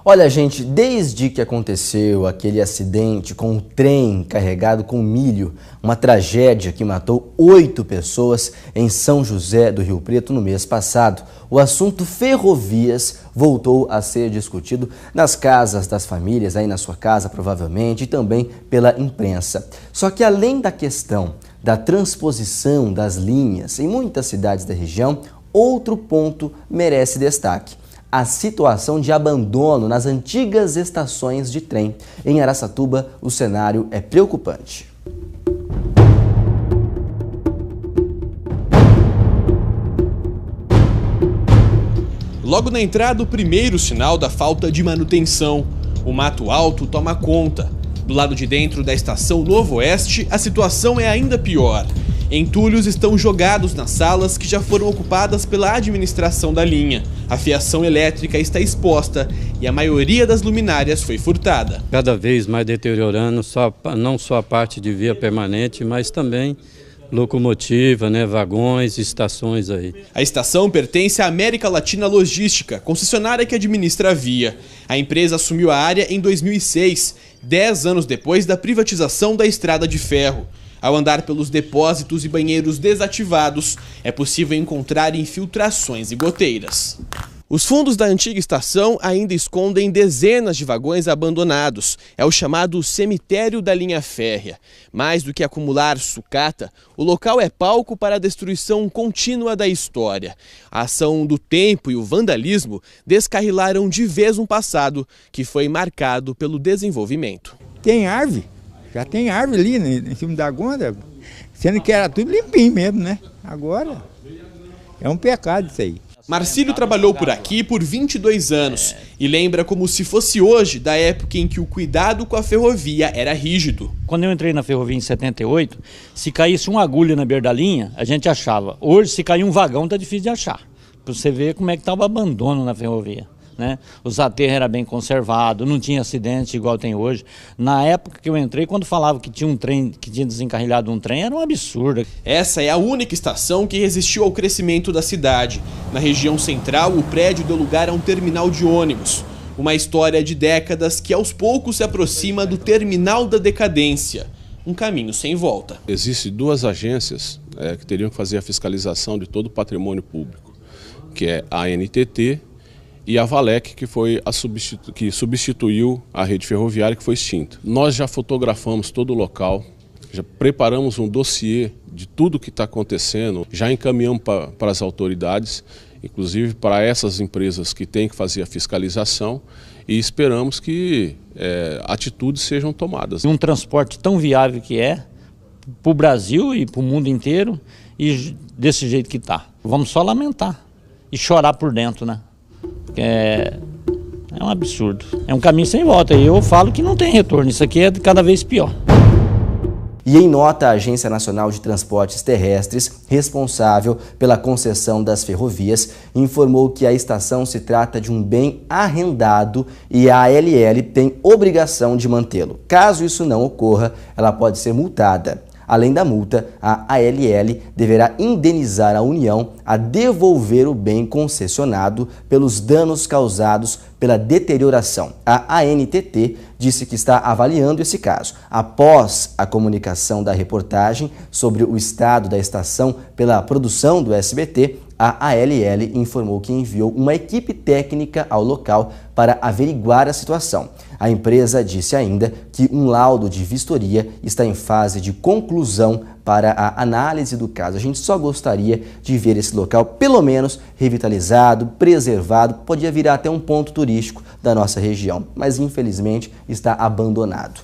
Olha, gente, desde que aconteceu aquele acidente com o trem carregado com milho, uma tragédia que matou 8 pessoas em São José do Rio Preto no mês passado, o assunto ferrovias voltou a ser discutido nas casas das famílias, aí na sua casa provavelmente, e também pela imprensa. Só que além da questão da transposição das linhas em muitas cidades da região, outro ponto merece destaque: a situação de abandono nas antigas estações de trem. Em Araçatuba, o cenário é preocupante. Logo na entrada, o primeiro sinal da falta de manutenção. O mato alto toma conta. Do lado de dentro da estação Novo Oeste, a situação é ainda pior. Entulhos estão jogados nas salas que já foram ocupadas pela administração da linha. A fiação elétrica está exposta e a maioria das luminárias foi furtada. Cada vez mais deteriorando não só a parte de via permanente, mas também locomotiva, vagões, estações aí. A estação pertence à América Latina Logística, concessionária que administra a via. A empresa assumiu a área em 2006, 10 anos depois da privatização da estrada de ferro. Ao andar pelos depósitos e banheiros desativados, é possível encontrar infiltrações e goteiras. Os fundos da antiga estação ainda escondem dezenas de vagões abandonados. É o chamado cemitério da linha férrea. Mais do que acumular sucata, o local é palco para a destruição contínua da história. A ação do tempo e o vandalismo descarrilaram de vez um passado que foi marcado pelo desenvolvimento. Tem árvore. Já tem árvore ali em cima da gonda, sendo que era tudo limpinho mesmo, né? Agora é um pecado isso aí. Marcílio trabalhou por aqui por 22 anos e lembra como se fosse hoje, da época em que o cuidado com a ferrovia era rígido. Quando eu entrei na ferrovia em 78, se caísse uma agulha na beira da linha, a gente achava. Hoje, se cair um vagão, tá difícil de achar. Para você ver como é que estava o abandono na ferrovia. Os aterros eram bem conservados, não tinha acidente igual tem hoje. Na época que eu entrei, quando falava que tinha um trem, que tinha desencarrilhado um trem, era um absurdo. Essa é a única estação que resistiu ao crescimento da cidade. Na região central, o prédio deu lugar a um terminal de ônibus. Uma história de décadas que aos poucos se aproxima do terminal da decadência. Um caminho sem volta. Existem duas agências que teriam que fazer a fiscalização de todo o patrimônio público, que é a ANTT e a Valec, que substituiu a rede ferroviária, que foi extinta. Nós já fotografamos todo o local, já preparamos um dossiê de tudo que está acontecendo, já encaminhamos para as autoridades, inclusive para essas empresas que têm que fazer a fiscalização, e esperamos que atitudes sejam tomadas. Um transporte tão viável que é, para o Brasil e para o mundo inteiro, e desse jeito que está. Vamos só lamentar e chorar por dentro, É um absurdo, é um caminho sem volta, e eu falo que não tem retorno, isso aqui é cada vez pior. E em nota, a Agência Nacional de Transportes Terrestres, responsável pela concessão das ferrovias, informou que a estação se trata de um bem arrendado e a ALL tem obrigação de mantê-lo. Caso isso não ocorra, ela pode ser multada. Além da multa, a ALL deverá indenizar a União a devolver o bem concessionado pelos danos causados pela deterioração. A ANTT disse que está avaliando esse caso. Após a comunicação da reportagem sobre o estado da estação pela produção do SBT, a ALL informou que enviou uma equipe técnica ao local para averiguar a situação. A empresa disse ainda que um laudo de vistoria está em fase de conclusão para a análise do caso. A gente só gostaria de ver esse local pelo menos revitalizado, preservado, podia virar até um ponto turístico da nossa região, mas infelizmente está abandonado.